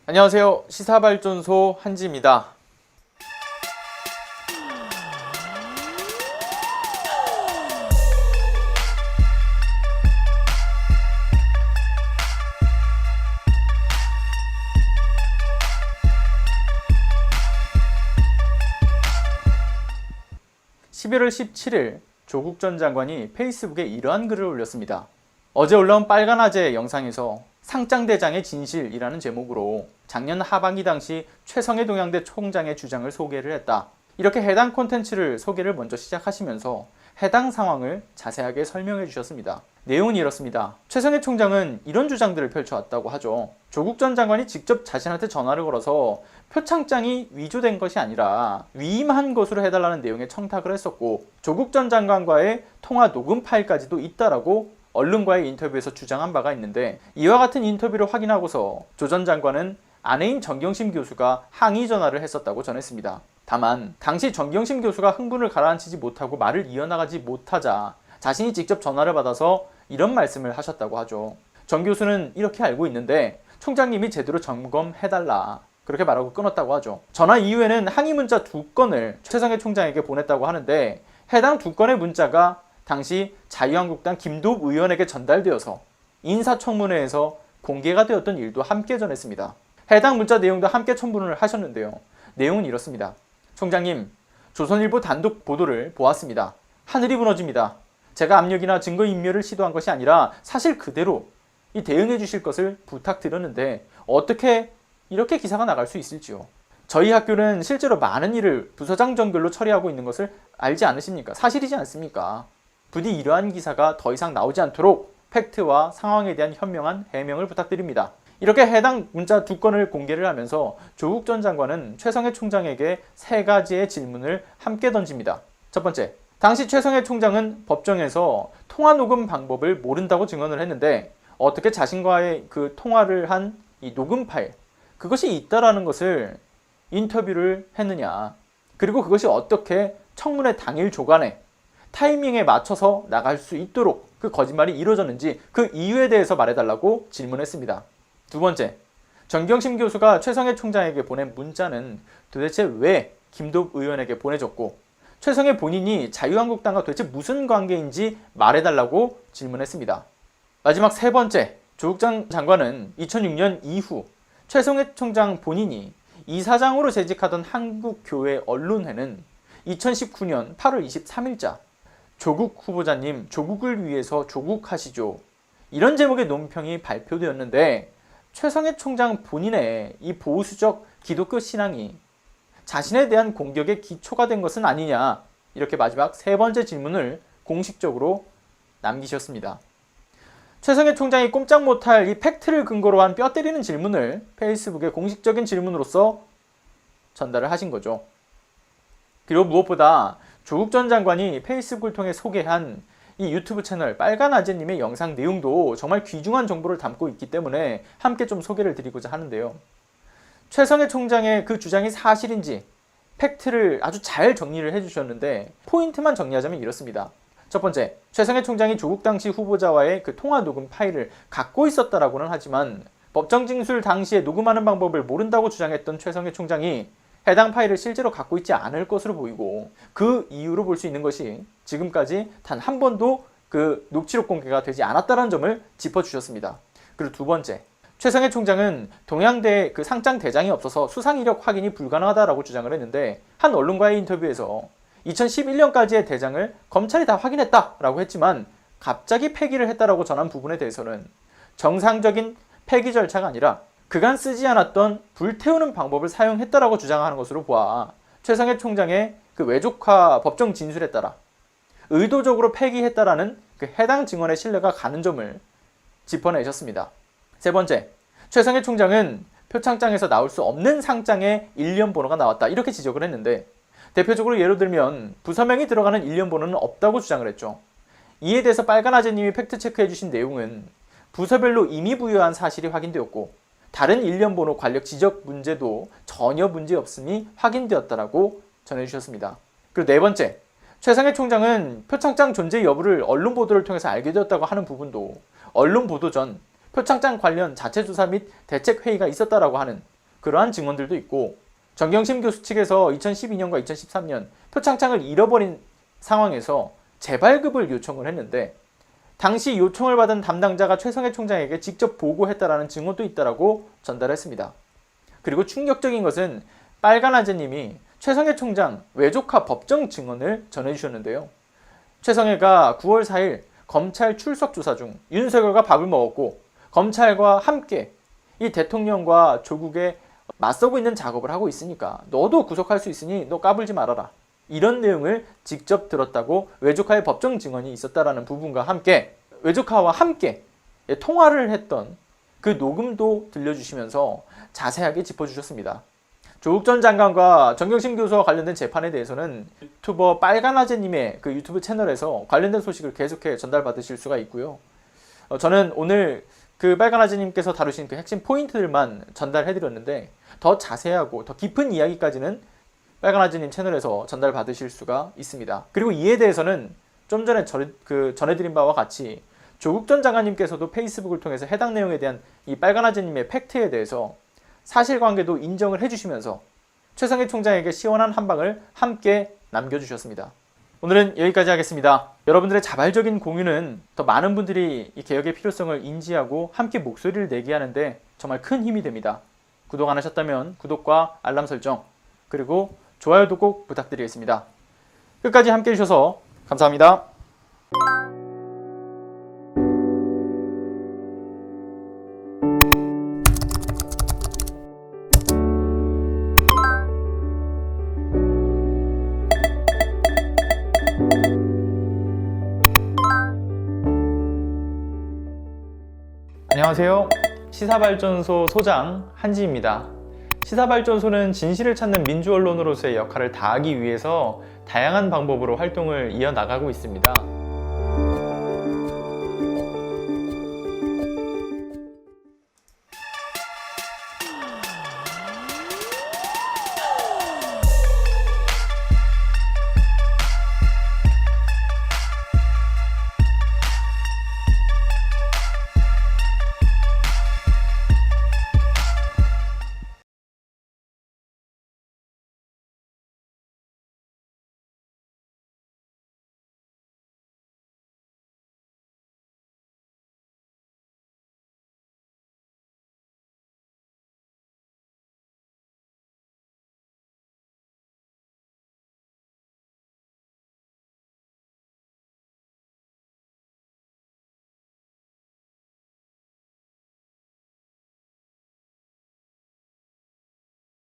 안녕하세요. 시사발전소 한지입니다. (11월 17일) 조국 전 장관이 페이스북에 이러한 글을 올렸습니다. 어제 올라온 빨간아재 영상에서 상장대장의 진실이라는 제목으로 작년 하반기 당시 최성해 동양대 총장의 주장을 소개를 했다. 이렇게 해당 콘텐츠를 소개를 먼저 시작하시면서 해당 상황을 자세하게 설명해 주셨습니다. 내용은 이렇습니다. 최성해 총장은 이런 주장들을 펼쳐왔다고 하죠. 조국 전 장관이 직접 자신한테 전화를 걸어서 표창장이 위조된 것이 아니라 위임한 것으로 해달라는 내용의 청탁을 했었고, 조국 전 장관과의 통화 녹음 파일까지도 있다라고 언론과의 인터뷰에서 주장한 바가 있는데, 이와 같은 인터뷰를 확인하고서 조 전 장관은 아내인 정경심 교수가 항의 전화를 했었다고 전했습니다. 다만 당시 정경심 교수가 흥분을 가라앉히지 못하고 말을 이어나가지 못하자 자신이 직접 전화를 받아서 이런 말씀을 하셨다고 하죠. 정 교수는 이렇게 알고 있는데 총장님이 제대로 점검해달라, 그렇게 말하고 끊었다고 하죠. 전화 이후에는 항의 문자 2건을 최성해 총장에게 보냈다고 하는데, 해당 2건의 문자가 당시 자유한국당 김도읍 의원에게 전달되어서 인사청문회에서 공개가 되었던 일도 함께 전했습니다. 해당 문자 내용도 함께 첨부를 하셨는데요. 내용은 이렇습니다. 총장님, 조선일보 단독 보도를 보았습니다. 하늘이 무너집니다. 제가 압력이나 증거인멸을 시도한 것이 아니라 사실 그대로 대응해 주실 것을 부탁드렸는데 어떻게 이렇게 기사가 나갈 수 있을지요. 저희 학교는 실제로 많은 일을 부서장 정결로 처리하고 있는 것을 알지 않으십니까? 사실이지 않습니까? 부디 이러한 기사가 더 이상 나오지 않도록 팩트와 상황에 대한 현명한 해명을 부탁드립니다. 이렇게 해당 문자 2건을 공개를 하면서 조국 전 장관은 최성해 총장에게 3가지의 질문을 함께 던집니다. 첫 번째, 당시 최성해 총장은 법정에서 통화 녹음 방법을 모른다고 증언을 했는데 어떻게 자신과의 그 통화를 한 이 녹음 파일, 그것이 있다라는 것을 인터뷰를 했느냐, 그리고 그것이 어떻게 청문회 당일 조간에 타이밍에 맞춰서 나갈 수 있도록 그 거짓말이 이루어졌는지 그 이유에 대해서 말해달라고 질문했습니다. 두 번째, 정경심 교수가 최성해 총장에게 보낸 문자는 도대체 왜 김도읍 의원에게 보내줬고, 최성해 본인이 자유한국당과 도대체 무슨 관계인지 말해달라고 질문했습니다. 마지막 3번째, 조국 전 장관은 2006년 이후 최성해 총장 본인이 이사장으로 재직하던 한국교회 언론회는 2019년 8월 23일자 조국 후보자님 조국을 위해서 조국하시죠, 이런 제목의 논평이 발표되었는데, 최성해 총장 본인의 이 보수적 기독교 신앙이 자신에 대한 공격의 기초가 된 것은 아니냐, 이렇게 마지막 3번째 질문을 공식적으로 남기셨습니다. 최성해 총장이 꼼짝 못할 이 팩트를 근거로 한 뼈 때리는 질문을 페이스북에 공식적인 질문으로서 전달을 하신 거죠. 그리고 무엇보다 조국 전 장관이 페이스북을 통해 소개한 이 유튜브 채널 빨간아재님의 영상 내용도 정말 귀중한 정보를 담고 있기 때문에 함께 좀 소개를 드리고자 하는데요. 최성해 총장의 그 주장이 사실인지 팩트를 아주 잘 정리를 해주셨는데, 포인트만 정리하자면 이렇습니다. 첫 번째, 최성해 총장이 조국 당시 후보자와의 그 통화 녹음 파일을 갖고 있었다라고는 하지만 법정 진술 당시에 녹음하는 방법을 모른다고 주장했던 최성해 총장이 해당 파일을 실제로 갖고 있지 않을 것으로 보이고, 그 이유로 볼 수 있는 것이 지금까지 단 한 번도 그 녹취록 공개가 되지 않았다는 점을 짚어주셨습니다. 그리고 두 번째, 최성해 총장은 동양대 그 상장 대장이 없어서 수상 이력 확인이 불가능하다라고 주장을 했는데, 한 언론과의 인터뷰에서 2011년까지의 대장을 검찰이 다 확인했다라고 했지만 갑자기 폐기를 했다라고 전한 부분에 대해서는 정상적인 폐기 절차가 아니라 그간 쓰지 않았던 불태우는 방법을 사용했다라고 주장하는 것으로 보아 최성해 총장의 그 외조카 법정 진술에 따라 의도적으로 폐기했다라는 그 해당 증언의 신뢰가 가는 점을 짚어내셨습니다. 세 번째, 최성해 총장은 표창장에서 나올 수 없는 상장의 일련 번호가 나왔다, 이렇게 지적을 했는데, 대표적으로 예를 들면 부서명이 들어가는 일련 번호는 없다고 주장을 했죠. 이에 대해서 빨간아재님이 팩트체크해 주신 내용은 부서별로 이미 부여한 사실이 확인되었고, 다른 일련 번호 관력 지적 문제도 전혀 문제없음이 확인되었다라고 전해주셨습니다. 그리고 네 번째, 최성해 총장은 표창장 존재 여부를 언론 보도를 통해서 알게 되었다고 하는 부분도 언론 보도 전 표창장 관련 자체 조사 및 대책 회의가 있었다라고 하는 그러한 증언들도 있고, 정경심 교수 측에서 2012년과 2013년 표창장을 잃어버린 상황에서 재발급을 요청을 했는데 당시 요청을 받은 담당자가 최성해 총장에게 직접 보고했다라는 증언도 있다라고 전달했습니다. 그리고 충격적인 것은 빨간 아재님이 최성해 총장 외조카 법정 증언을 전해주셨는데요. 최성해가 9월 4일 검찰 출석 조사 중 윤석열과 밥을 먹었고 검찰과 함께 이 대통령과 조국에 맞서고 있는 작업을 하고 있으니까 너도 구속할 수 있으니 너 까불지 말아라. 이런 내용을 직접 들었다고 외조카의 법정 증언이 있었다라는 부분과 함께 외조카와 함께 통화를 했던 그 녹음도 들려주시면서 자세하게 짚어주셨습니다. 조국 전 장관과 정경심 교수와 관련된 재판에 대해서는 유튜버 빨간아재님의 그 유튜브 채널에서 관련된 소식을 계속해 전달받으실 수가 있고요. 저는 오늘 그 빨간아재님께서 다루신 그 핵심 포인트들만 전달해드렸는데 더 자세하고 더 깊은 이야기까지는 빨간아재님 채널에서 전달받으실 수가 있습니다. 그리고 이에 대해서는 좀 전에 전해드린 바와 같이 조국 전 장관님께서도 페이스북을 통해서 해당 내용에 대한 이 빨간아재님의 팩트에 대해서 사실관계도 인정을 해주시면서 최성해 총장에게 시원한 한방을 함께 남겨주셨습니다. 오늘은 여기까지 하겠습니다. 여러분들의 자발적인 공유는 더 많은 분들이 이 개혁의 필요성을 인지하고 함께 목소리를 내게 하는데 정말 큰 힘이 됩니다. 구독 안 하셨다면 구독과 알람 설정 그리고 좋아요도 꼭 부탁드리겠습니다. 끝까지 함께 해주셔서 감사합니다. 안녕하세요. 시사발전소 소장 한지입니다. 시사발전소는 진실을 찾는 민주언론으로서의 역할을 다하기 위해서 다양한 방법으로 활동을 이어나가고 있습니다.